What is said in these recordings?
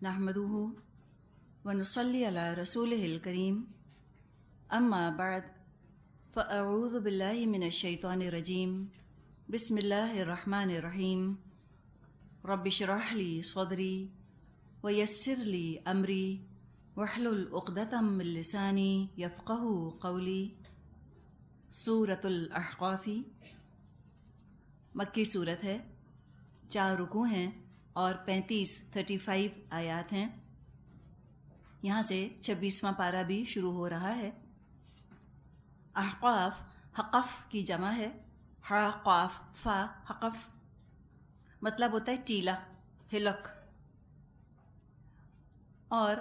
نحمدہ ونصلی علی رسولہ الکریم اما بعد فاعوذ باللہ من الشیطان الرجیم بسم اللہ الرحمن الرحیم رب اشرح لی صدری ویسر لی امری واحلل عقدۃ من لسانی یفقہوا قولی۔ سورۃ الاحقاف مکی صورت ہے، 4 رکوع ہیں اور 35 آیات ہیں۔ یہاں سے 26واں پارہ بھی شروع ہو رہا ہے۔ احقاف حقف کی جمع ہے، ح قاف فا حقف، مطلب ہوتا ہے ٹیلا، ہلک، اور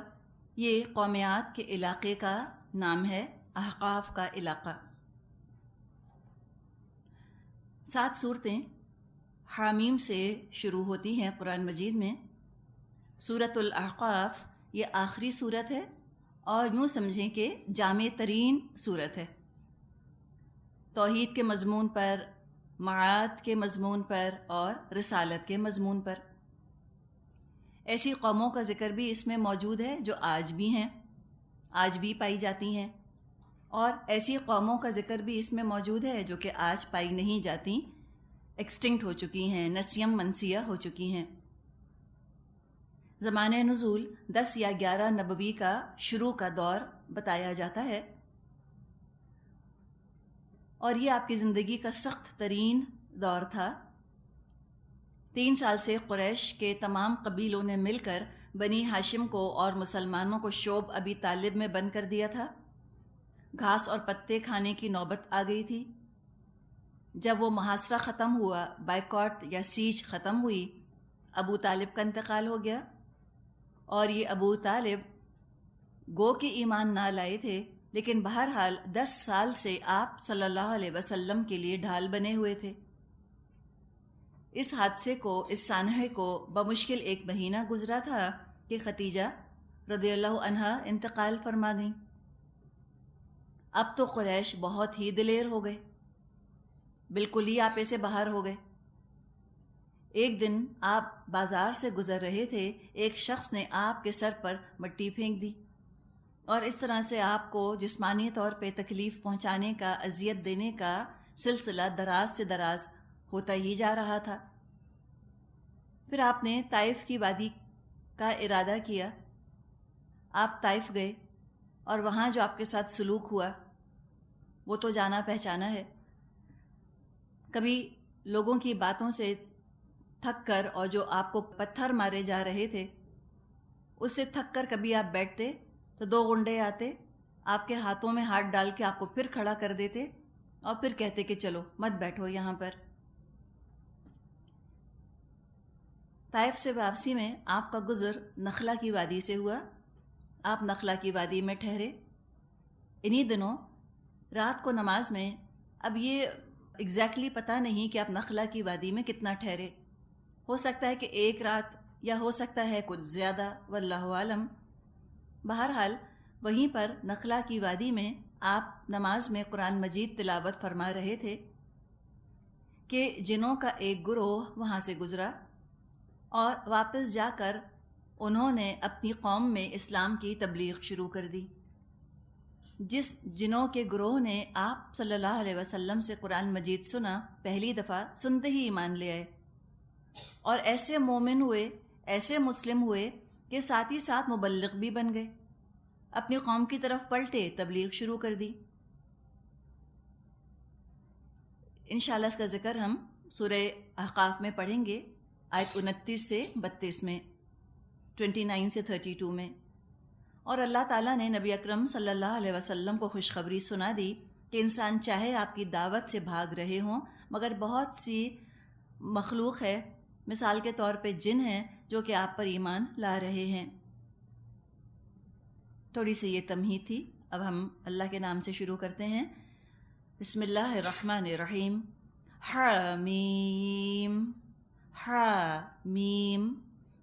یہ قومیات کے علاقے کا نام ہے، احقاف کا علاقہ۔ 7 صورتیں حامیم سے شروع ہوتی ہیں قرآن مجید میں۔ سورۃ الاحقاف یہ آخری صورت ہے اور یوں سمجھیں کہ جامع ترین صورت ہے۔ توحید کے مضمون پر، معاد کے مضمون پر اور رسالت کے مضمون پر۔ ایسی قوموں کا ذکر بھی اس میں موجود ہے جو آج بھی ہیں، آج بھی پائی جاتی ہیں، اور ایسی قوموں کا ذکر بھی اس میں موجود ہے جو کہ آج پائی نہیں جاتی، ایکسٹنکٹ ہو چکی ہیں، نسیم منسیہ ہو چکی ہیں۔ زمانہ نزول 10 یا 11 نبوی کا شروع کا دور بتایا جاتا ہے، اور یہ آپ کی زندگی کا سخت ترین دور تھا۔ 3 سال سے قریش کے تمام قبیلوں نے مل کر بنی ہاشم کو اور مسلمانوں کو شعب ابی طالب میں بند کر دیا تھا۔ گھاس اور پتے کھانے کی نوبت آ گئی تھی۔ جب وہ محاصرہ ختم ہوا، بائیکاٹ یا سیج ختم ہوئی، ابو طالب کا انتقال ہو گیا، اور یہ ابو طالب گو کہ ایمان نہ لائے تھے، لیکن بہرحال 10 سال سے آپ صلی اللہ علیہ وسلم کے لیے ڈھال بنے ہوئے تھے۔ اس حادثے کو، اس سانحے کو بمشکل 1 مہینہ گزرا تھا کہ خدیجہ رضی اللہ عنہا انتقال فرما گئیں۔ اب تو قریش بہت ہی دلیر ہو گئے، بالکل ہی آپے سے باہر ہو گئے۔ ایک دن آپ بازار سے گزر رہے تھے، ایک شخص نے آپ کے سر پر مٹی پھینک دی، اور اس طرح سے آپ کو جسمانی طور پہ تکلیف پہنچانے کا، اذیت دینے کا سلسلہ دراز سے دراز ہوتا ہی جا رہا تھا۔ پھر آپ نے طائف کی وادی کا ارادہ کیا۔ آپ طائف گئے، اور وہاں جو آپ کے ساتھ سلوک ہوا وہ تو جانا پہچانا ہے۔ کبھی لوگوں کی باتوں سے تھک کر، اور جو آپ کو پتھر مارے جا رہے تھے اس سے تھک کر، کبھی آپ بیٹھتے تو 2 غنڈے آتے، آپ کے ہاتھوں میں ہاتھ ڈال کے آپ کو پھر کھڑا کر دیتے، اور پھر کہتے کہ چلو مت بیٹھو یہاں پر۔ طائف سے واپسی میں آپ کا گزر نخلا کی وادی سے ہوا۔ آپ نخلا کی وادی میں ٹھہرے۔ انہی دنوں رات کو نماز میں، اب یہ ایگزیکٹلی پتہ نہیں کہ آپ نخلا کی وادی میں کتنا ٹھہرے، ہو سکتا ہے کہ 1 رات، یا ہو سکتا ہے کچھ زیادہ، واللہ عالم۔ بہرحال وہیں پر نخلا کی وادی میں آپ نماز میں قرآن مجید تلاوت فرما رہے تھے کہ جنوں کا ایک گروہ وہاں سے گزرا، اور واپس جا کر انہوں نے اپنی قوم میں اسلام کی تبلیغ شروع کر دی۔ جس جنوں کے گروہ نے آپ صلی اللہ علیہ وسلم سے قرآن مجید سنا، پہلی دفعہ سنتے ہی ایمان لے آئے، اور ایسے مومن ہوئے، ایسے مسلم ہوئے کہ ساتھ ہی ساتھ مبلغ بھی بن گئے، اپنی قوم کی طرف پلٹے، تبلیغ شروع کر دی۔ انشاءاللہ اس کا ذکر ہم سورہ احقاف میں پڑھیں گے، آیت 29 سے 32 میں، 29 سے 32 میں۔ اور اللہ تعالیٰ نے نبی اکرم صلی اللہ علیہ وسلم کو خوشخبری سنا دی کہ انسان چاہے آپ کی دعوت سے بھاگ رہے ہوں، مگر بہت سی مخلوق ہے، مثال کے طور پہ جن ہیں، جو کہ آپ پر ایمان لا رہے ہیں۔ تھوڑی سی یہ تمہید تھی۔ اب ہم اللہ کے نام سے شروع کرتے ہیں۔ بسم اللہ الرحمن الرحیم۔ حامیم حامیم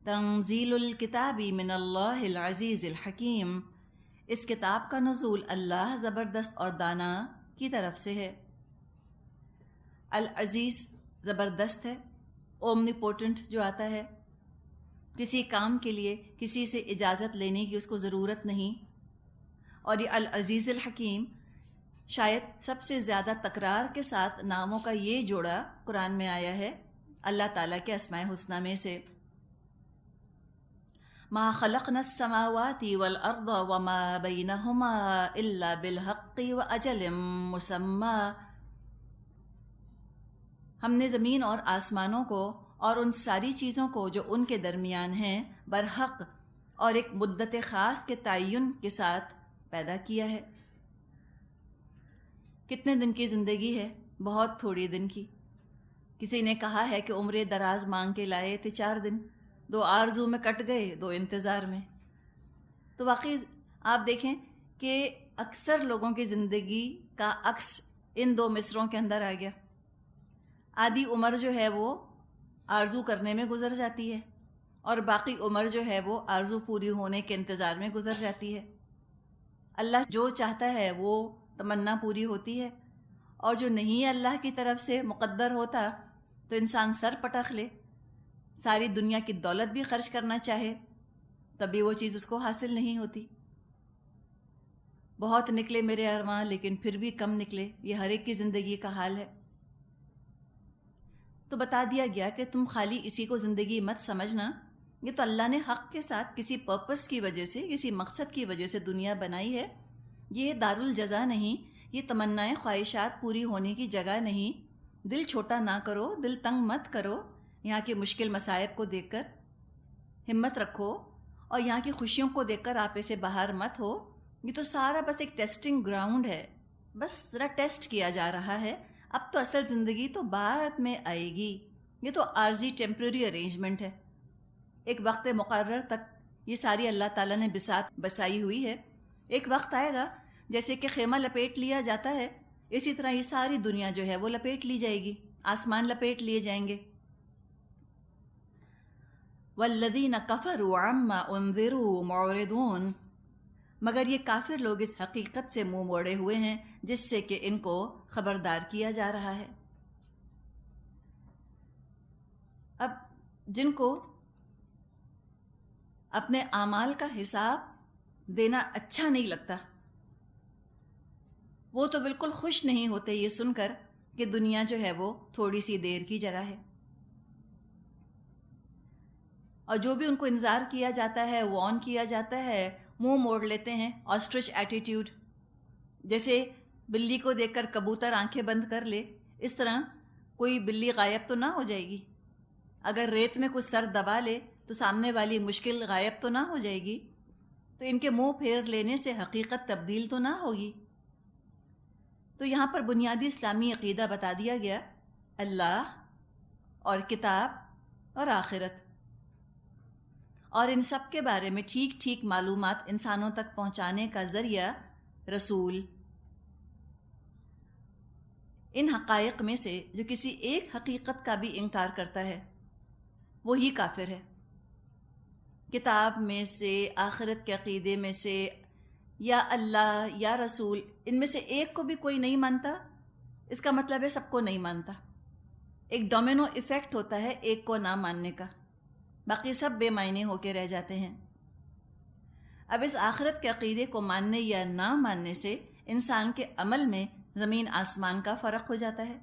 تنزیل الکتاب من اللہ العزیز الحکیم۔ اس کتاب کا نزول اللہ زبردست اور دانا کی طرف سے ہے۔ العزیز زبردست ہے، اومنی پوٹنٹ جو آتا ہے، کسی کام کے لیے کسی سے اجازت لینے کی اس کو ضرورت نہیں۔ اور یہ العزیز الحکیم، شاید سب سے زیادہ تکرار کے ساتھ ناموں کا یہ جوڑا قرآن میں آیا ہے اللہ تعالیٰ کے اسماء حسنہ میں سے۔ ما خلقنا السماوات والارض وما بینہما الا بالحق واجل مسمى، ہم نے زمین اور آسمانوں کو اور ان ساری چیزوں کو جو ان کے درمیان ہیں برحق اور ایک مدت خاص کے تعین کے ساتھ پیدا کیا ہے۔ کتنے دن کی زندگی ہے؟ بہت تھوڑی دن کی۔ کسی نے کہا ہے کہ عمر دراز مانگ کے لائے تھے 4 دن، 2 آرزو میں کٹ گئے، 2 انتظار میں۔ تو واقعی آپ دیکھیں کہ اکثر لوگوں کی زندگی کا عکس ان 2 مصروں کے اندر آ گیا۔ آدھی عمر جو ہے وہ آرزو کرنے میں گزر جاتی ہے، اور باقی عمر جو ہے وہ آرزو پوری ہونے کے انتظار میں گزر جاتی ہے۔ اللہ جو چاہتا ہے وہ تمنا پوری ہوتی ہے، اور جو نہیں اللہ کی طرف سے مقدر ہوتا تو انسان سر پٹخ لے، ساری دنیا کی دولت بھی خرچ کرنا چاہے تبھی وہ چیز اس کو حاصل نہیں ہوتی۔ بہت نکلے میرے ارماں لیکن پھر بھی کم نکلے، یہ ہر ایک کی زندگی کا حال ہے۔ تو بتا دیا گیا کہ تم خالی اسی کو زندگی مت سمجھنا، یہ تو اللہ نے حق کے ساتھ کسی پرپس کی وجہ سے، کسی مقصد کی وجہ سے دنیا بنائی ہے۔ یہ دارالجزا نہیں، یہ تمنائیں خواہشات پوری ہونے کی جگہ نہیں۔ دل چھوٹا نہ کرو، دل تنگ مت کرو یہاں کے مشکل مصائب کو دیکھ کر، ہمت رکھو، اور یہاں کی خوشیوں کو دیکھ کر آپ سے باہر مت ہو۔ یہ تو سارا بس ایک ٹیسٹنگ گراؤنڈ ہے، بس ذرا ٹیسٹ کیا جا رہا ہے، اب تو اصل زندگی تو بعد میں آئے گی۔ یہ تو عارضی ٹیمپرری ارینجمنٹ ہے، ایک وقت مقرر تک یہ ساری اللہ تعالیٰ نے بساط بسائی ہوئی ہے۔ ایک وقت آئے گا جیسے کہ خیمہ لپیٹ لیا جاتا ہے، اسی طرح یہ ساری دنیا جو ہے وہ لپیٹ لی جائے گی، آسمان لپیٹ لیے جائیں گے۔ والذین کفروا عما انذروا معرضون، مگر یہ کافر لوگ اس حقیقت سے منہ موڑے ہوئے ہیں جس سے کہ ان کو خبردار کیا جا رہا ہے۔ اب جن کو اپنے اعمال کا حساب دینا اچھا نہیں لگتا، وہ تو بالکل خوش نہیں ہوتے یہ سن کر کہ دنیا جو ہے وہ تھوڑی سی دیر کی جگہ ہے، اور جو بھی ان کو انذار کیا جاتا ہے، وارن کیا جاتا ہے، منہ موڑ لیتے ہیں، آسٹرچ ایٹیٹیوڈ، جیسے بلی کو دیکھ کر کبوتر آنکھیں بند کر لے، اس طرح کوئی بلی غائب تو نہ ہو جائے گی، اگر ریت میں کچھ سر دبا لے تو سامنے والی مشکل غائب تو نہ ہو جائے گی، تو ان کے منہ پھیر لینے سے حقیقت تبدیل تو نہ ہوگی۔ تو یہاں پر بنیادی اسلامی عقیدہ بتا دیا گیا، اللہ اور کتاب اور آخرت، اور ان سب کے بارے میں ٹھیک ٹھیک معلومات انسانوں تک پہنچانے کا ذریعہ رسول۔ ان حقائق میں سے جو کسی ایک حقیقت کا بھی انکار کرتا ہے وہی کافر ہے۔ کتاب میں سے، آخرت کے عقیدے میں سے، یا اللہ یا رسول، ان میں سے ایک کو بھی کوئی نہیں مانتا، اس کا مطلب ہے سب کو نہیں مانتا۔ ایک ڈومینو ایفیکٹ ہوتا ہے ایک کو نہ ماننے کا، باقی سب بے معنی ہو کے رہ جاتے ہیں۔ اب اس آخرت کے عقیدے کو ماننے یا نہ ماننے سے انسان کے عمل میں زمین آسمان کا فرق ہو جاتا ہے۔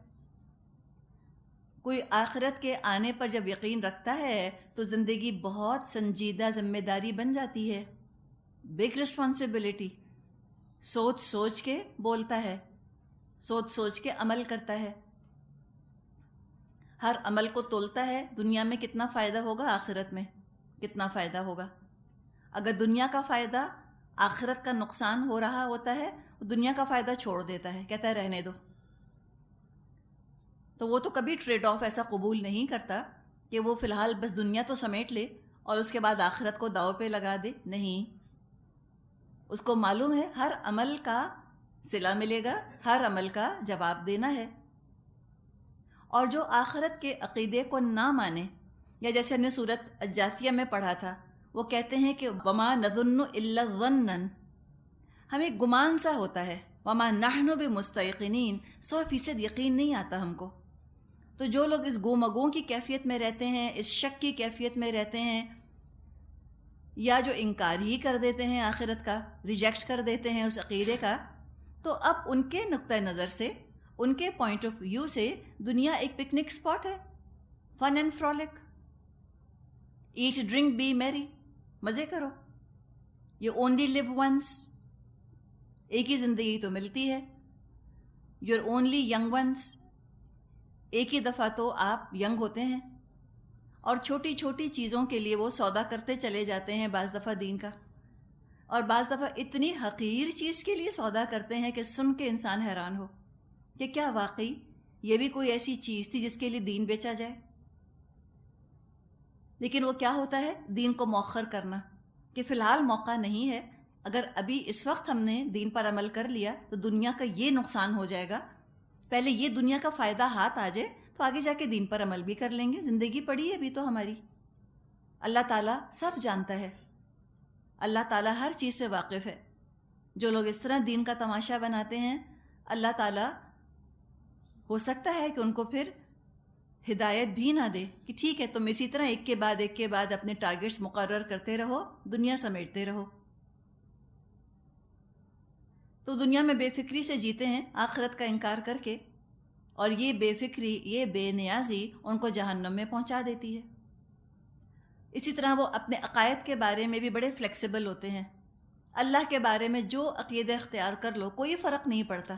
کوئی آخرت کے آنے پر جب یقین رکھتا ہے تو زندگی بہت سنجیدہ ذمہ داری بن جاتی ہے، بگ رسپانسبلٹی، سوچ سوچ کے بولتا ہے، سوچ سوچ کے عمل کرتا ہے، ہر عمل کو تولتا ہے، دنیا میں کتنا فائدہ ہوگا، آخرت میں کتنا فائدہ ہوگا۔ اگر دنیا کا فائدہ آخرت کا نقصان ہو رہا ہوتا ہے، دنیا کا فائدہ چھوڑ دیتا ہے، کہتا ہے رہنے دو۔ تو وہ تو کبھی ٹریڈ آف ایسا قبول نہیں کرتا کہ وہ فی الحال بس دنیا تو سمیٹ لے اور اس کے بعد آخرت کو داؤ پہ لگا دے، نہیں، اس کو معلوم ہے ہر عمل کا صلہ ملے گا، ہر عمل کا جواب دینا ہے۔ اور جو آخرت کے عقیدے کو نہ مانے، یا جیسے ہم نے سورۃ الجاثیہ میں پڑھا تھا، وہ کہتے ہیں کہ وما نظن الا ظنا، ہمیں گمان سا ہوتا ہے، وما نحن بمستيقنين، 100% یقین نہیں آتا ہم کو۔ تو جو لوگ اس گو مگوں کی کیفیت میں رہتے ہیں، اس شک کی کیفیت میں رہتے ہیں، یا جو انکار ہی کر دیتے ہیں آخرت کا، ریجیکٹ کر دیتے ہیں اس عقیدے کا، تو اب ان کے نقطہ نظر سے، ان کے پوائنٹ آف ویو سے دنیا ایک پکنک اسپاٹ ہے، fun and frolic, eat drink be merry, مزے کرو، یو اونلی لیو ونس، ایک ہی زندگی تو ملتی ہے، you are only young once, ایک ہی دفعہ تو آپ ینگ ہوتے ہیں، اور چھوٹی چھوٹی چیزوں کے لیے وہ سودا کرتے چلے جاتے ہیں بعض دفعہ دین کا، اور بعض دفعہ اتنی حقیر چیز کے لیے سودا کرتے ہیں کہ سن کے انسان حیران ہو کہ کیا واقعی یہ بھی کوئی ایسی چیز تھی جس کے لیے دین بیچا جائے؟ لیکن وہ کیا ہوتا ہے؟ دین کو مؤخر کرنا، کہ فی الحال موقع نہیں ہے، اگر ابھی اس وقت ہم نے دین پر عمل کر لیا تو دنیا کا یہ نقصان ہو جائے گا، پہلے یہ دنیا کا فائدہ ہاتھ آ جائے تو آگے جا کے دین پر عمل بھی کر لیں گے، زندگی پڑی ہے ابھی تو ہماری۔ اللہ تعالیٰ سب جانتا ہے، اللہ تعالیٰ ہر چیز سے واقف ہے۔ جو لوگ اس طرح دین کا تماشا بناتے ہیں، اللہ تعالیٰ ہو سکتا ہے کہ ان کو پھر ہدایت بھی نہ دے کہ ٹھیک ہے تم اسی طرح ایک کے بعد اپنے ٹارگٹس مقرر کرتے رہو، دنیا سمیٹتے رہو۔ تو دنیا میں بے فکری سے جیتے ہیں آخرت کا انکار کر کے، اور یہ بے فکری، یہ بے نیازی ان کو جہنم میں پہنچا دیتی ہے۔ اسی طرح وہ اپنے عقائد کے بارے میں بھی بڑے فلیکسیبل ہوتے ہیں، اللہ کے بارے میں جو عقیدہ اختیار کر لو کوئی فرق نہیں پڑتا۔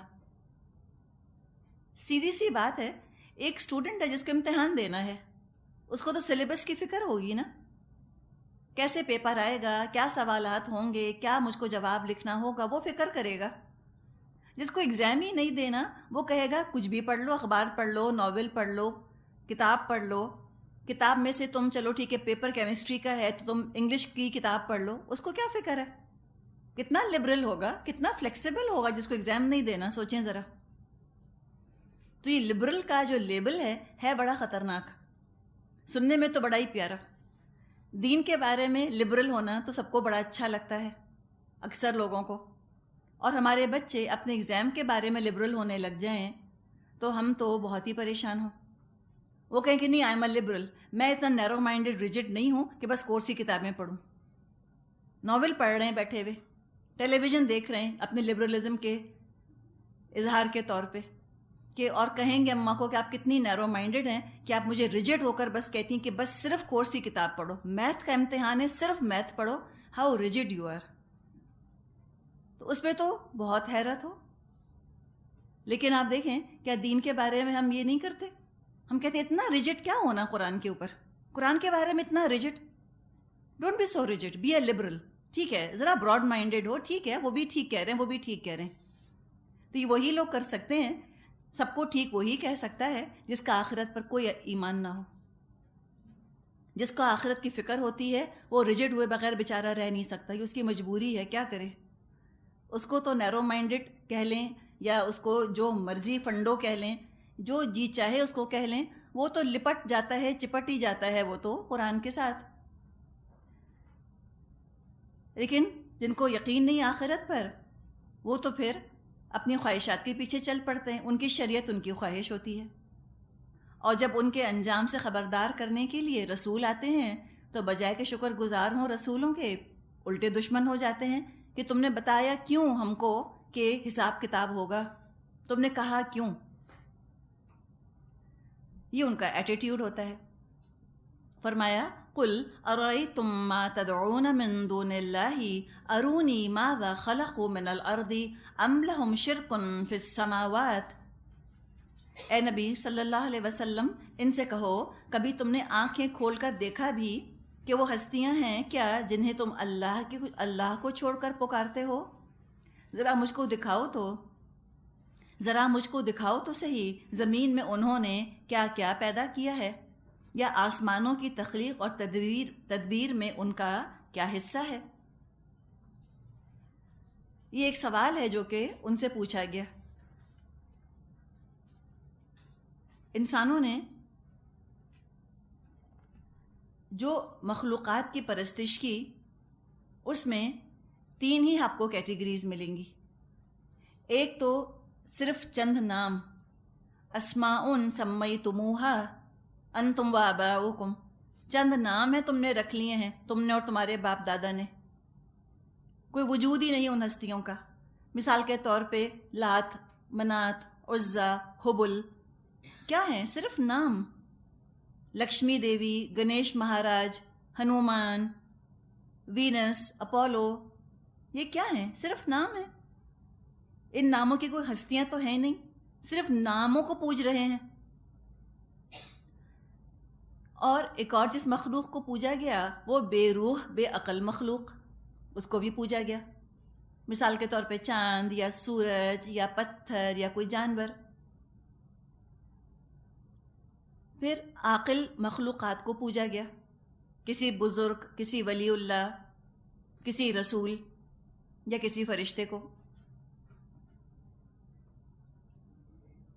سیدھی سی بات ہے، ایک اسٹوڈنٹ ہے جس کو امتحان دینا ہے، اس کو تو سلیبس کی فکر ہوگی نا، کیسے پیپر آئے گا، کیا سوالات ہوں گے، کیا مجھ کو جواب لکھنا ہوگا، وہ فکر کرے گا۔ جس کو ایگزام ہی نہیں دینا وہ کہے گا کچھ بھی پڑھ لو، اخبار پڑھ لو، ناول پڑھ لو، کتاب پڑھ لو، کتاب میں سے تم چلو ٹھیک ہے پیپر کیمسٹری کا ہے تو تم انگلش کی کتاب پڑھ لو، اس کو کیا فکر ہے؟ کتنا لبرل ہوگا، کتنا فلیکسیبل ہوگا جس کو ایگزام نہیں دینا، سوچیں ذرا۔ تو یہ لبرل کا جو لیبل ہے بڑا خطرناک، سننے میں تو بڑا ہی پیارا۔ دین کے بارے میں لبرل ہونا تو سب کو بڑا اچھا لگتا ہے، اکثر لوگوں کو، اور ہمارے بچے اپنے ایگزام کے بارے میں لبرل ہونے لگ جائیں تو ہم تو بہت ہی پریشان ہوں۔ وہ کہیں کہ نہیں آئی ایم اے لبرل، میں اتنا نیرو مائنڈڈ ریجڈ نہیں ہوں کہ بس کورس کی کتابیں پڑھوں، ناول پڑھ رہے ہیں بیٹھے ہوئے، ٹیلی ویژن دیکھ رہے ہیں اپنے لبرلزم کے اظہار کے طور پہ، کہ اور کہیں گے اماں کو کہ آپ کتنی نیرو مائنڈڈ ہیں کہ آپ مجھے ریجڈ ہو کر بس کہتی ہیں کہ بس صرف کورس کی کتاب پڑھو، میتھ کا امتحان ہے صرف میتھ پڑھو، ہاؤ ریجڈ یو آر۔ تو اس پہ تو بہت حیرت ہو، لیکن آپ دیکھیں کیا دین کے بارے میں ہم یہ نہیں کرتے؟ ہم کہتے ہیں اتنا ریجڈ کیا ہونا قرآن کے اوپر، قرآن کے بارے میں اتنا rigid, don't be so rigid, be a liberal, ٹھیک ہے ذرا براڈ مائنڈیڈ ہو، ٹھیک ہے وہ بھی ٹھیک کہہ رہے ہیں، وہ بھی ٹھیک کہہ رہے ہیں۔ تو یہ وہی لوگ کر سکتے ہیں، سب کو ٹھیک وہی کہہ سکتا ہے جس کا آخرت پر کوئی ایمان نہ ہو، جس کو آخرت کی فکر ہوتی ہے وہ ریجڈ ہوئے بغیر بیچارہ رہ نہیں سکتا، یہ اس کی مجبوری ہے، کیا کرے؟ اس کو تو نیرو مائنڈڈ کہہ لیں یا اس کو جو مرضی فنڈو کہہ لیں، جو جی چاہے اس کو کہہ لیں، وہ تو لپٹ جاتا ہے، چپٹ ہی جاتا ہے وہ تو قرآن کے ساتھ۔ لیکن جن کو یقین نہیں آخرت پر، وہ تو پھر اپنی خواہشات کے پیچھے چل پڑتے ہیں، ان کی شریعت ان کی خواہش ہوتی ہے، اور جب ان کے انجام سے خبردار کرنے کے لیے رسول آتے ہیں تو بجائے کہ شکر گزار ہوں رسولوں کے، الٹے دشمن ہو جاتے ہیں کہ تم نے بتایا کیوں ہم کو کہ حساب کتاب ہوگا، تم نے کہا کیوں؟ یہ ان کا ایٹیٹیوڈ ہوتا ہے۔ فرمایا قل ارأیتم ما تدعون من دون اللہ ارونی ماذا خلقوا من الارض ام لهم شرک فی السماوات۔ اے نبی صلی اللہ علیہ وسلم ان سے کہو کبھی تم نے آنکھیں کھول کر دیکھا بھی کہ وہ ہستیاں ہیں کیا جنہیں تم اللہ کو چھوڑ کر پکارتے ہو؟ ذرا مجھ کو دکھاؤ تو صحیح، زمین میں انہوں نے کیا کیا پیدا کیا ہے، یا آسمانوں کی تخلیق اور تدبیر میں ان کا کیا حصہ ہے؟ یہ ایک سوال ہے جو کہ ان سے پوچھا گیا۔ انسانوں نے جو مخلوقات کی پرستش کی، اس میں 3 ہی آپ کو کیٹیگریز ملیں گی۔ ایک تو صرف چند نام، اسماء سمیتموہا انتم وآباؤکم، چند نام ہیں تم نے رکھ لیے ہیں، تم نے اور تمہارے باپ دادا نے، کوئی وجود ہی نہیں ان ہستیوں کا۔ مثال کے طور پہ لات، منات، عزا، حبل، کیا ہیں؟ صرف نام۔ لکشمی دیوی، گنیش مہاراج، ہنومان، وینس، اپولو، یہ کیا ہیں؟ صرف نام ہیں۔ ان ناموں کی کوئی ہستیاں تو ہیں نہیں، صرف ناموں کو پوج رہے ہیں۔ اور ایک اور جس مخلوق کو پوجا گیا وہ بے روح بے عقل مخلوق، اس کو بھی پوجا گیا، مثال کے طور پہ چاند یا سورج یا پتھر یا کوئی جانور۔ پھر عاقل مخلوقات کو پوجا گیا، کسی بزرگ، کسی ولی اللہ، کسی رسول یا کسی فرشتے کو۔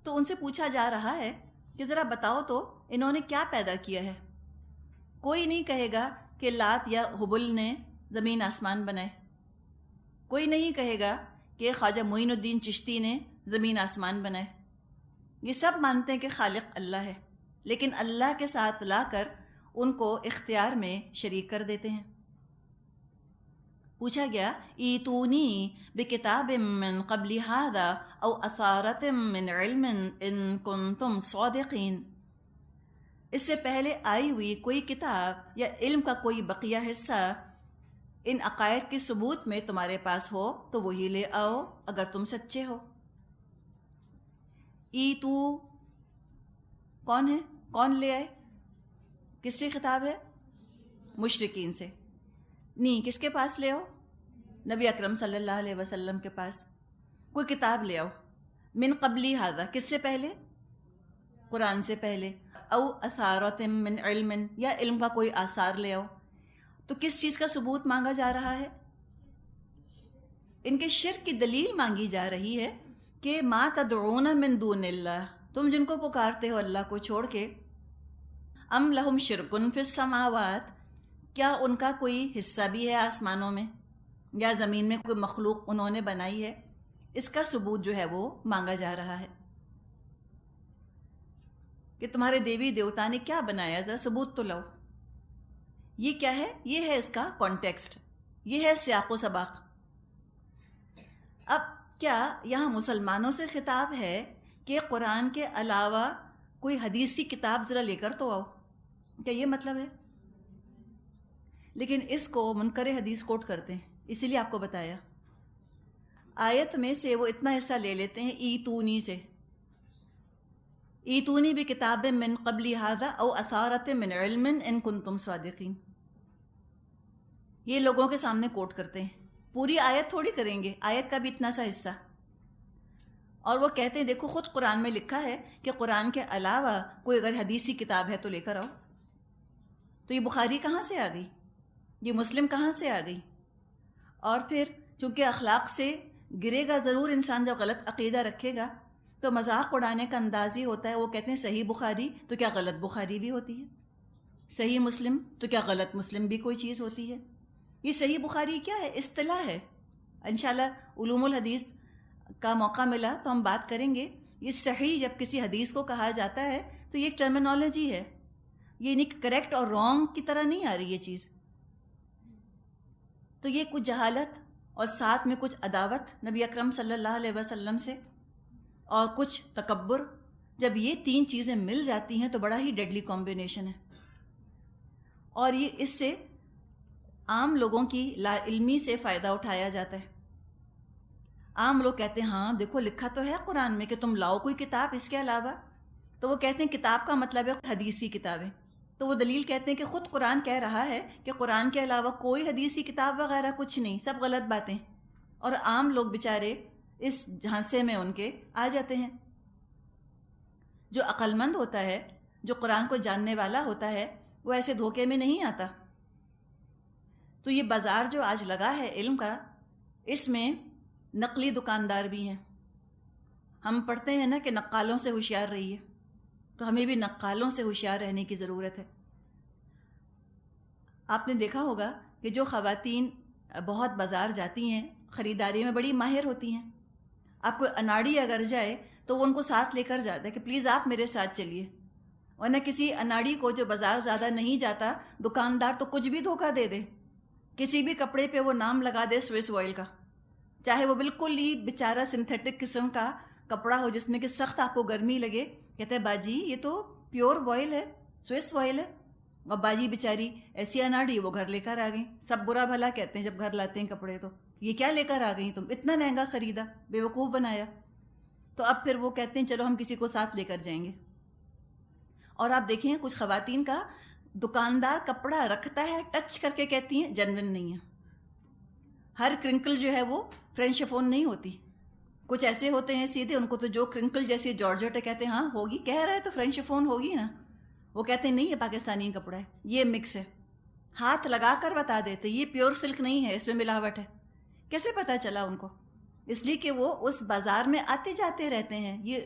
تو ان سے پوچھا جا رہا ہے کہ ذرا بتاؤ تو انہوں نے کیا پیدا کیا ہے؟ کوئی نہیں کہے گا کہ لات یا حبل نے زمین آسمان بنائے، کوئی نہیں کہے گا کہ خواجہ معین الدین چشتی نے زمین آسمان بنائے۔ یہ سب مانتے ہیں کہ خالق اللہ ہے، لیکن اللہ کے ساتھ لا کر ان کو اختیار میں شریک کر دیتے ہیں۔ پوچھا گیا ایتونی بکتاب من قبل ھذا او اثارۃ من علم ان کنتم صادقین، اس سے پہلے آئی ہوئی کوئی کتاب یا علم کا کوئی بقیہ حصہ ان عقائد کے ثبوت میں تمہارے پاس ہو تو وہی لے آؤ اگر تم سچے ہو۔ ایتو کون ہے؟ کون لے آئے؟ کس سے خطاب ہے؟ مشرکین سے۔ نہیں، کس کے پاس لے آؤ؟ نبی اکرم صلی اللہ علیہ وسلم کے پاس۔ کوئی کتاب لے آؤ، من قبلی ھذا، کس سے پہلے؟ قرآن سے پہلے۔ او اثارۃ من علم، یا علم کا کوئی آثار لے آؤ۔ تو کس چیز کا ثبوت مانگا جا رہا ہے؟ ان کے شرک کی دلیل مانگی جا رہی ہے کہ ما تدعون من دون اللہ، تم جن کو پکارتے ہو اللہ کو چھوڑ کے، ام لہم شرکن فی السماوات، کیا ان کا کوئی حصہ بھی ہے آسمانوں میں یا زمین میں کوئی مخلوق انہوں نے بنائی ہے؟ اس کا ثبوت جو ہے وہ مانگا جا رہا ہے کہ تمہارے دیوی دیوتا نے کیا بنایا، ذرا ثبوت تو لاؤ۔ یہ کیا ہے؟ یہ ہے اس کا کانٹیکسٹ، یہ ہے سیاق و سباق۔ اب کیا یہاں مسلمانوں سے خطاب ہے کہ قرآن کے علاوہ کوئی حدیث کی کتاب ذرا لے کر تو آؤ؟ کیا یہ مطلب ہے؟ لیکن اس کو منکر حدیث کوٹ کرتے ہیں، اسی لیے آپ کو بتایا۔ آیت میں سے وہ اتنا حصہ لے لیتے ہیں ایتونی سے، ایتونی بکتاب من قبل ھذا او اثارۃ من علم ان کنتم صادقین، یہ لوگوں کے سامنے کوٹ کرتے ہیں، پوری آیت تھوڑی کریں گے، آیت کا بھی اتنا سا حصہ۔ اور وہ کہتے ہیں دیکھو خود قرآن میں لکھا ہے کہ قرآن کے علاوہ کوئی اگر حدیثی کتاب ہے تو لے کر آؤ۔ تو یہ بخاری کہاں سے آ گئی؟ یہ مسلم کہاں سے آ گئی؟ اور پھر چونکہ اخلاق سے گرے گا ضرور انسان جب غلط عقیدہ رکھے گا، تو مذاق اڑانے کا انداز ہی ہوتا ہے۔ وہ کہتے ہیں صحیح بخاری تو کیا غلط بخاری بھی ہوتی ہے؟ صحیح مسلم تو کیا غلط مسلم بھی کوئی چیز ہوتی ہے؟ یہ صحیح بخاری کیا ہے؟ اصطلاح ہے۔ انشاءاللہ علوم الحدیث کا موقع ملا تو ہم بات کریں گے۔ یہ صحیح جب کسی حدیث کو کہا جاتا ہے تو یہ ایک ٹرمینالوجی ہے، یہ نہیں کریکٹ اور رانگ کی طرح نہیں آ رہی یہ چیز۔ تو یہ کچھ جہالت اور ساتھ میں کچھ عداوت نبی اکرم صلی اللہ علیہ وسلم سے اور کچھ تکبر، جب یہ تین چیزیں مل جاتی ہیں تو بڑا ہی ڈیڈلی کمبینیشن ہے۔ اور یہ اس سے عام لوگوں کی لا علمی سے فائدہ اٹھایا جاتا ہے۔ عام لوگ کہتے ہیں ہاں دیکھو لکھا تو ہے قرآن میں کہ تم لاؤ کوئی کتاب اس کے علاوہ، تو وہ کہتے ہیں کتاب کا مطلب ہے حدیثی کتابیں، تو وہ دلیل کہتے ہیں کہ خود قرآن کہہ رہا ہے کہ قرآن کے علاوہ کوئی حدیثی کتاب وغیرہ کچھ نہیں، سب غلط باتیں، اور عام لوگ بیچارے اس جھانسے میں ان کے آ جاتے ہیں۔ جو عقل مند ہوتا ہے، جو قرآن کو جاننے والا ہوتا ہے، وہ ایسے دھوکے میں نہیں آتا۔ تو یہ بازار جو آج لگا ہے علم کا، اس میں نقلی دکاندار بھی ہیں۔ ہم پڑھتے ہیں نا کہ نقالوں سے ہوشیار رہیے، تو ہمیں بھی نقالوں سے ہوشیار رہنے کی ضرورت ہے۔ آپ نے دیکھا ہوگا کہ جو خواتین بہت بازار جاتی ہیں، خریداری میں بڑی ماہر ہوتی ہیں، آپ کو اناڑی اگر جائے تو وہ ان کو ساتھ لے کر جاتا ہے کہ پلیز آپ میرے ساتھ چلیے، ورنہ کسی اناڑی کو جو بازار زیادہ نہیں جاتا، دکاندار تو کچھ بھی دھوکہ دے دے، کسی بھی کپڑے پہ وہ نام لگا دے سوئس آئل کا، چاہے وہ بالکل ہی بیچارہ سنتھیٹک قسم کا کپڑا ہو جس میں کہ سخت آپ کو گرمی لگے، کہتے ہیں باجی یہ تو پیور آئل ہے، سوئس آئل ہے. اور باجی بیچاری ایسی اناڑی وہ گھر لے کر آ گئی. سب برا بھلا کہتے ہیں جب گھر لاتے ہیں کپڑے، تو یہ کیا لے کر آ گئی تم، اتنا مہنگا خریدا، بے وقوف بنایا. تو اب پھر وہ کہتے ہیں چلو ہم کسی کو ساتھ لے کر جائیں گے. اور آپ دیکھیں کچھ خواتین کا دکاندار کپڑا رکھتا ہے، ٹچ کر کے کہتی ہیں جنون نہیں ہے. ہر کرنکل جو ہے وہ فرینچ شفون نہیں ہوتی. کچھ ایسے ہوتے ہیں سیدھے، ان کو تو جو کرنکل جیسی جارجٹ ہے کہتے ہیں ہاں ہوگی، کہہ رہا ہے تو فرینچ شفون ہوگی نا. وہ کہتے ہیں نہیں یہ پاکستانی کپڑا ہے، یہ مکس ہے. ہاتھ لگا کر بتا دیتے یہ پیور سلک نہیں ہے، اس میں ملاوٹ ہے. کیسے پتہ چلا ان کو؟ اس لیے کہ وہ اس بازار میں آتے جاتے رہتے ہیں، یہ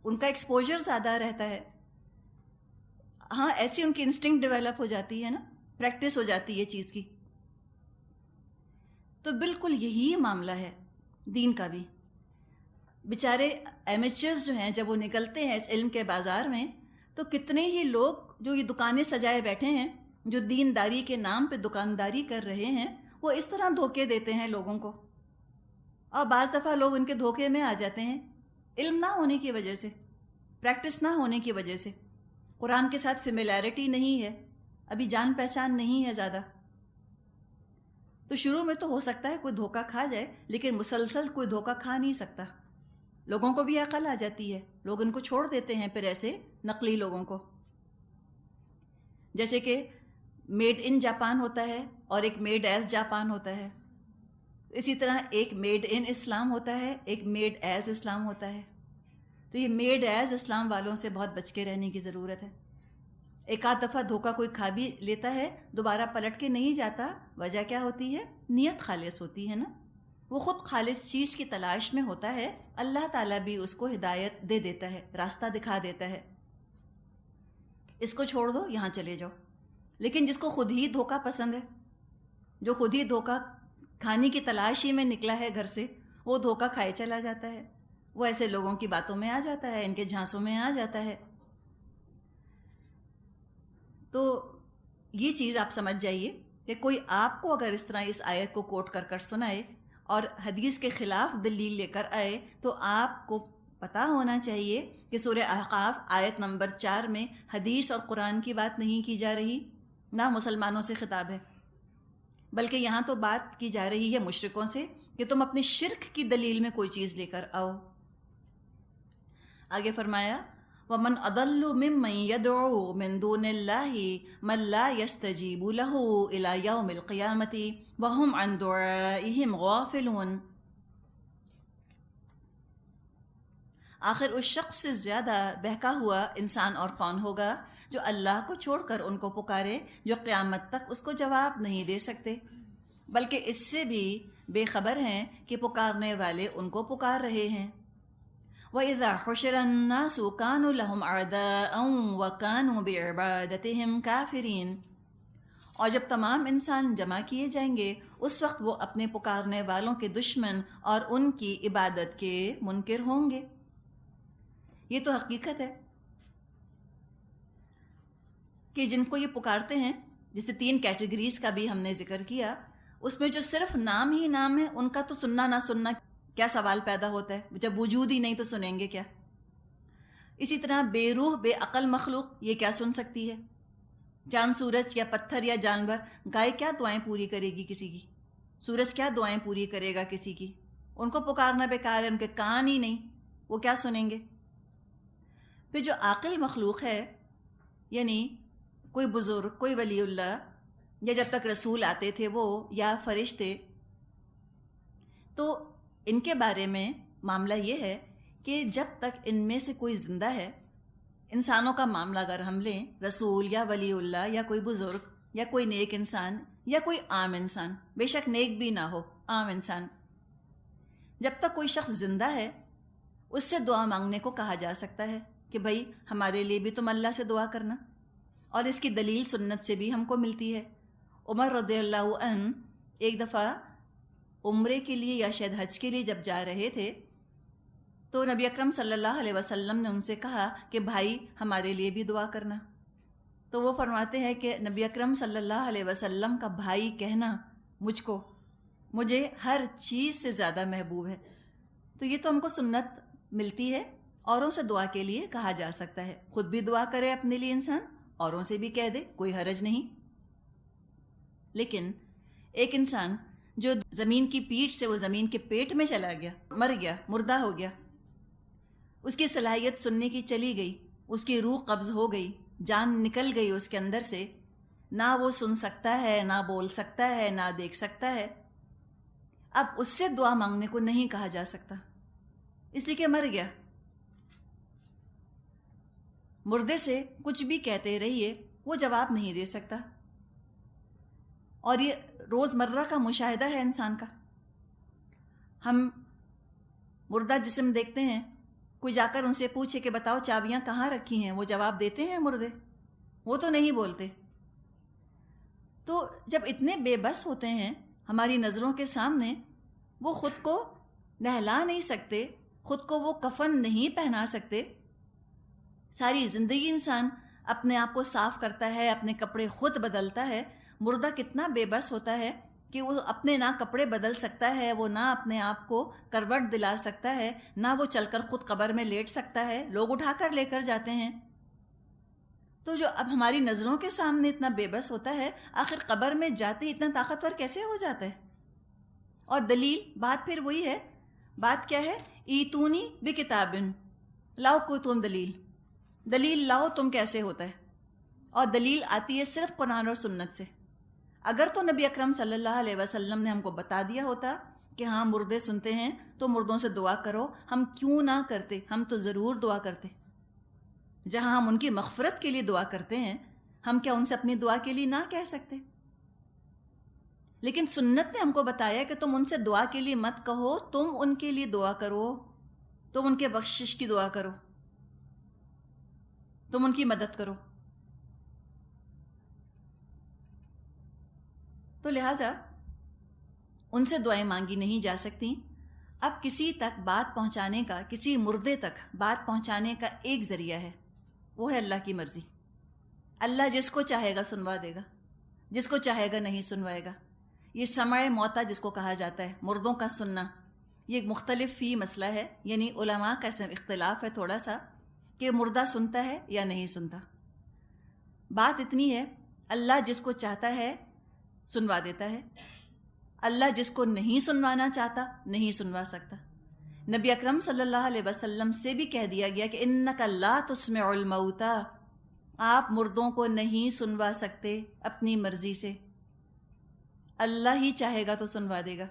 ان کا ایکسپوجر زیادہ رہتا ہے. ہاں ایسی ان کی انسٹنکٹ ڈیولپ ہو جاتی ہے نا، پریکٹس ہو جاتی ہے چیز کی. تو بالکل یہی معاملہ ہے دین کا بھی. بیچارے ایمیچرز جو ہیں جب وہ نکلتے ہیں اس علم کے بازار میں، تو کتنے ہی لوگ جو یہ دکانیں سجائے بیٹھے ہیں، جو دینداری کے نام پہ دکانداری کر رہے ہیں، وہ اس طرح دھوکے دیتے ہیں لوگوں کو. اور بعض دفعہ لوگ ان کے دھوکے میں آ جاتے ہیں علم نہ ہونے کی وجہ سے، پریکٹس نہ ہونے کی وجہ سے. قرآن کے ساتھ فیملیرٹی نہیں ہے، ابھی جان پہچان نہیں ہے زیادہ. تو شروع میں تو ہو سکتا ہے کوئی دھوکہ کھا جائے، لیکن مسلسل کوئی دھوکہ کھا نہیں سکتا. لوگوں کو بھی عقل آ جاتی ہے، لوگ ان کو چھوڑ دیتے ہیں پھر ایسے نقلی لوگوں کو. جیسے کہ میڈ ان جاپان ہوتا ہے اور ایک میڈ ایز جاپان ہوتا ہے، اسی طرح ایک میڈ ان اسلام ہوتا ہے، ایک میڈ ایز اسلام ہوتا ہے. تو یہ میڈ ایز اسلام والوں سے بہت بچ کے رہنے کی ضرورت ہے. ایک آدھ دفعہ دھوکہ کوئی کھا بھی لیتا ہے، دوبارہ پلٹ کے نہیں جاتا. وجہ کیا ہوتی ہے؟ نیت خالص ہوتی ہے نا. وہ خود خالص چیز کی تلاش میں ہوتا ہے، اللہ تعالیٰ بھی اس کو ہدایت دے دیتا ہے، راستہ دکھا دیتا ہے، اس کو چھوڑ دو یہاں چلے جاؤ. لیکن جس کو خود ہی دھوکہ پسند ہے، جو خود ہی دھوکہ کھانے کی تلاش ہی میں نکلا ہے گھر سے، وہ دھوکہ کھائے چلا جاتا ہے. وہ ایسے لوگوں کی باتوں میں آ جاتا ہے، ان کے جھانسوں میں آ جاتا ہے. تو یہ چیز آپ سمجھ جائیے کہ کوئی آپ کو اگر اس طرح اس آیت کو کوٹ کر کر سنائے اور حدیث کے خلاف دلیل لے کر آئے، تو آپ کو پتہ ہونا چاہیے کہ سورہ احقاف آیت نمبر 4 میں حدیث اور قرآن کی بات نہیں کی جا رہی، نہ مسلمانوں سے خطاب ہے، بلکہ یہاں تو بات کی جا رہی ہے مشرکوں سے کہ تم اپنے شرک کی دلیل میں کوئی چیز لے کر آؤ. آگے فرمایا وَمَنْ أَضَلُّ مِمَّنْ يَدْعُو مِنْ دُونِ اللَّهِ مَنْ لَا يَسْتَجِيبُ لَهُ إِلَى يَوْمِ الْقِيَامَةِ وَهُمْ عَنْ دُعَائِهِمْ غَافِلُونَ. آخر اس شخص سے زیادہ بہکا ہوا انسان اور کون ہوگا جو اللہ کو چھوڑ کر ان کو پکارے، جو قیامت تک اس کو جواب نہیں دے سکتے، بلکہ اس سے بھی بے خبر ہیں کہ پکارنے والے ان کو پکار رہے ہیں. وَإِذَا حُشِرَ النَّاسُ كَانُوا لَهُمْ أَعْدَاءً وَكَانُوا بِعِبَادَتِهِمْ كَافِرِينَ. اور جب تمام انسان جمع کیے جائیں گے، اس وقت وہ اپنے پکارنے والوں کے دشمن اور ان کی عبادت کے منکر ہوں گے. یہ تو حقیقت ہے کہ جن کو یہ پکارتے ہیں، جیسے 3 کیٹیگریز کا بھی ہم نے ذکر کیا، اس میں جو صرف نام ہی نام ہے، ان کا تو سننا نہ سننا کیا سوال پیدا ہوتا ہے، جب وجود ہی نہیں تو سنیں گے کیا. اسی طرح بے روح بے عقل مخلوق یہ کیا سن سکتی ہے؟ چاند سورج یا پتھر یا جانور، گائے کیا دعائیں پوری کرے گی کسی کی؟ سورج کیا دعائیں پوری کرے گا کسی کی؟ ان کو پکارنا بیکار ہے، ان کے کان ہی نہیں، وہ کیا سنیں گے؟ پھر جو عاقل مخلوق ہے، یعنی کوئی بزرگ، کوئی ولی اللہ، یا جب تک رسول آتے تھے وہ، یا فرشتے، تو ان کے بارے میں معاملہ یہ ہے کہ جب تک ان میں سے کوئی زندہ ہے، انسانوں کا معاملہ اگر ہم لیں، رسول یا ولی اللہ یا کوئی بزرگ یا کوئی نیک انسان یا کوئی عام انسان، بے شک نیک بھی نہ ہو، عام انسان، جب تک کوئی شخص زندہ ہے اس سے دعا مانگنے کو کہا جا سکتا ہے کہ بھائی ہمارے لیے بھی تم اللہ سے دعا کرنا. اور اس کی دلیل سنت سے بھی ہم کو ملتی ہے. عمر رضی اللہ عنہ ایک دفعہ عمرے کے لیے یا شاید حج کے لیے جب جا رہے تھے، تو نبی اکرم صلی اللہ علیہ وسلم نے ان سے کہا کہ بھائی ہمارے لیے بھی دعا کرنا. تو وہ فرماتے ہیں کہ نبی اکرم صلی اللہ علیہ وسلم کا بھائی کہنا مجھے ہر چیز سے زیادہ محبوب ہے. تو یہ تو ہم کو سنت ملتی ہے. اوروں سے دعا کے لیے کہا جا سکتا ہے. خود بھی دعا کرے اپنے لیے انسان, اوروں سے بھی کہہ دے, کوئی حرج نہیں. لیکن ایک انسان جو زمین کی پیٹھ سے وہ زمین کے پیٹ میں چلا گیا, مر گیا, مردہ ہو گیا, اس کی صلاحیت سننے کی چلی گئی, اس کی روح قبض ہو گئی, جان نکل گئی اس کے اندر سے, نہ وہ سن سکتا ہے, نہ بول سکتا ہے, نہ دیکھ سکتا ہے. اب اس سے دعا مانگنے کو نہیں کہا جا سکتا, اس لیے کہ مر گیا. مردے سے کچھ بھی کہتے رہیے وہ جواب نہیں دے سکتا. اور یہ روز مرہ کا مشاہدہ ہے انسان کا. ہم مردہ جسم دیکھتے ہیں, کوئی جا کر ان سے پوچھے کہ بتاؤ چابیاں کہاں رکھی ہیں, وہ جواب دیتے ہیں مردے؟ وہ تو نہیں بولتے. تو جب اتنے بے بس ہوتے ہیں ہماری نظروں کے سامنے, وہ خود کو نہلا نہیں سکتے, خود کو وہ کفن نہیں پہنا سکتے. ساری زندگی انسان اپنے آپ کو صاف کرتا ہے, اپنے کپڑے خود بدلتا ہے. مردہ کتنا بے بس ہوتا ہے کہ وہ اپنے نہ کپڑے بدل سکتا ہے, وہ نہ اپنے آپ کو کروٹ دلا سکتا ہے, نہ وہ چل کر خود قبر میں لیٹ سکتا ہے, لوگ اٹھا کر لے کر جاتے ہیں. تو جو اب ہماری نظروں کے سامنے اتنا بے بس ہوتا ہے, آخر قبر میں جاتے اتنا طاقتور کیسے ہو جاتا ہے؟ اور دلیل بات پھر وہی ہے. بات کیا ہے؟ ایتونی بکتابن, لاؤ کوئی تم دلیل لاؤ تم کیسے ہوتا ہے. اور دلیل آتی ہے صرف قرآن اور سنت سے. اگر تو نبی اکرم صلی اللہ علیہ وسلم نے ہم کو بتا دیا ہوتا کہ ہاں مردے سنتے ہیں تو مردوں سے دعا کرو, ہم کیوں نہ کرتے؟ ہم تو ضرور دعا کرتے. جہاں ہم ان کی مغفرت کے لیے دعا کرتے ہیں, ہم کیا ان سے اپنی دعا کے لیے نہ کہہ سکتے؟ لیکن سنت نے ہم کو بتایا کہ تم ان سے دعا کے لیے مت کہو, تم ان کے لیے دعا کرو, تم ان کے بخشش کی دعا کرو, تم ان کی مدد کرو. تو لہٰذا ان سے دعائیں مانگی نہیں جا سکتی. اب کسی تک بات پہنچانے کا, کسی مردے تک بات پہنچانے کا ایک ذریعہ ہے, وہ ہے اللہ کی مرضی. اللہ جس کو چاہے گا سنوا دے گا, جس کو چاہے گا نہیں سنوائے گا. یہ سمع موتا جس کو کہا جاتا ہے, مردوں کا سننا, یہ ایک مختلف فی مسئلہ ہے. یعنی علماء کا اختلاف ہے تھوڑا سا کہ مردہ سنتا ہے یا نہیں سنتا. بات اتنی ہے, اللہ جس کو چاہتا ہے سنوا دیتا ہے, اللہ جس کو نہیں سنوانا چاہتا نہیں سنوا سکتا. نبی اکرم صلی اللہ علیہ وسلم سے بھی کہہ دیا گیا کہ انک لا تسمع الموتا, آپ مردوں کو نہیں سنوا سکتے اپنی مرضی سے, اللہ ہی چاہے گا تو سنوا دے گا.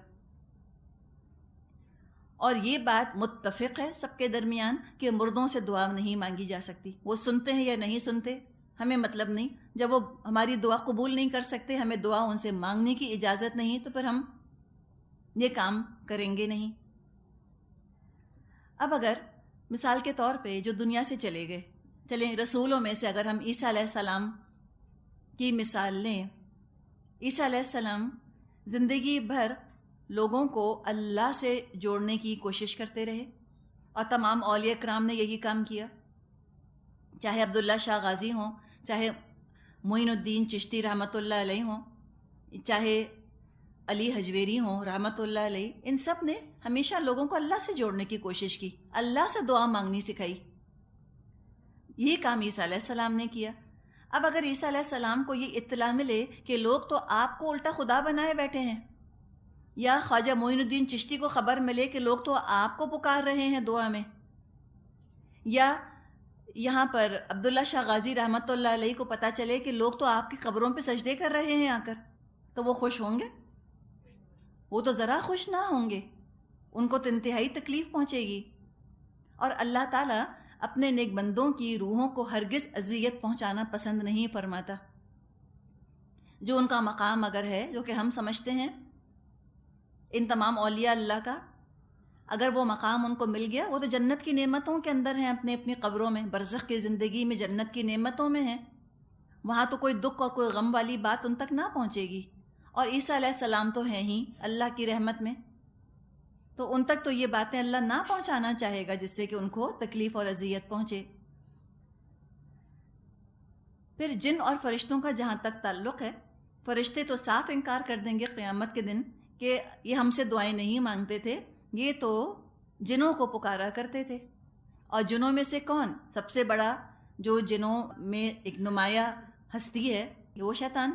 اور یہ بات متفق ہے سب کے درمیان کہ مردوں سے دعا نہیں مانگی جا سکتی. وہ سنتے ہیں یا نہیں سنتے ہمیں مطلب نہیں. جب وہ ہماری دعا قبول نہیں کر سکتے, ہمیں دعا ان سے مانگنے کی اجازت نہیں, تو پھر ہم یہ کام کریں گے نہیں. اب اگر مثال کے طور پہ جو دنیا سے چلے گئے, چلیں رسولوں میں سے اگر ہم عیسیٰ علیہ السلام کی مثال لیں. عیسیٰ علیہ السلام زندگی بھر لوگوں کو اللہ سے جوڑنے کی کوشش کرتے رہے, اور تمام اولیاء کرام نے یہی کام کیا. چاہے عبداللہ شاہ غازی ہوں, چاہے معین الدین چشتی رحمۃ اللہ علیہ ہوں, چاہے علی حجویری ہوں رحمۃ اللہ علیہ, ان سب نے ہمیشہ لوگوں کو اللہ سے جوڑنے کی کوشش کی, اللہ سے دعا مانگنی سکھائی. یہی کام عیسیٰ علیہ السلام نے کیا. اب اگر عیسیٰ علیہ السلام کو یہ اطلاع ملے کہ لوگ تو آپ کو الٹا خدا بنائے بیٹھے ہیں, یا خواجہ معین الدین چشتی کو خبر ملے کہ لوگ تو آپ کو پکار رہے ہیں دعا میں, یا یہاں پر عبداللہ شاہ غازی رحمۃ اللہ علیہ کو پتہ چلے کہ لوگ تو آپ کی قبروں پہ سجدے کر رہے ہیں آ کر, تو وہ خوش ہوں گے؟ وہ تو ذرا خوش نہ ہوں گے, ان کو تو انتہائی تکلیف پہنچے گی. اور اللہ تعالیٰ اپنے نیک بندوں کی روحوں کو ہرگز اذیت پہنچانا پسند نہیں فرماتا. جو ان کا مقام اگر ہے, جو کہ ہم سمجھتے ہیں ان تمام اولیاء اللہ کا, اگر وہ مقام ان کو مل گیا, وہ تو جنت کی نعمتوں کے اندر ہیں, اپنے اپنی قبروں میں, برزخ کی زندگی میں جنت کی نعمتوں میں ہیں. وہاں تو کوئی دکھ اور کوئی غم والی بات ان تک نہ پہنچے گی. اور عیسیٰ علیہ السلام تو ہیں ہی اللہ کی رحمت میں. تو ان تک تو یہ باتیں اللہ نہ پہنچانا چاہے گا جس سے کہ ان کو تکلیف اور اذیت پہنچے۔ پھر جن اور فرشتوں کا جہاں تک تعلق ہے، فرشتے تو صاف انکار کر دیں گے قیامت کے دن کہ یہ ہم سے دعائیں نہیں مانگتے تھے، یہ تو جنوں کو پکارا کرتے تھے۔ اور جنوں میں سے کون سب سے بڑا جو جنوں میں ایک نمایاں ہستی ہے، وہ شیطان۔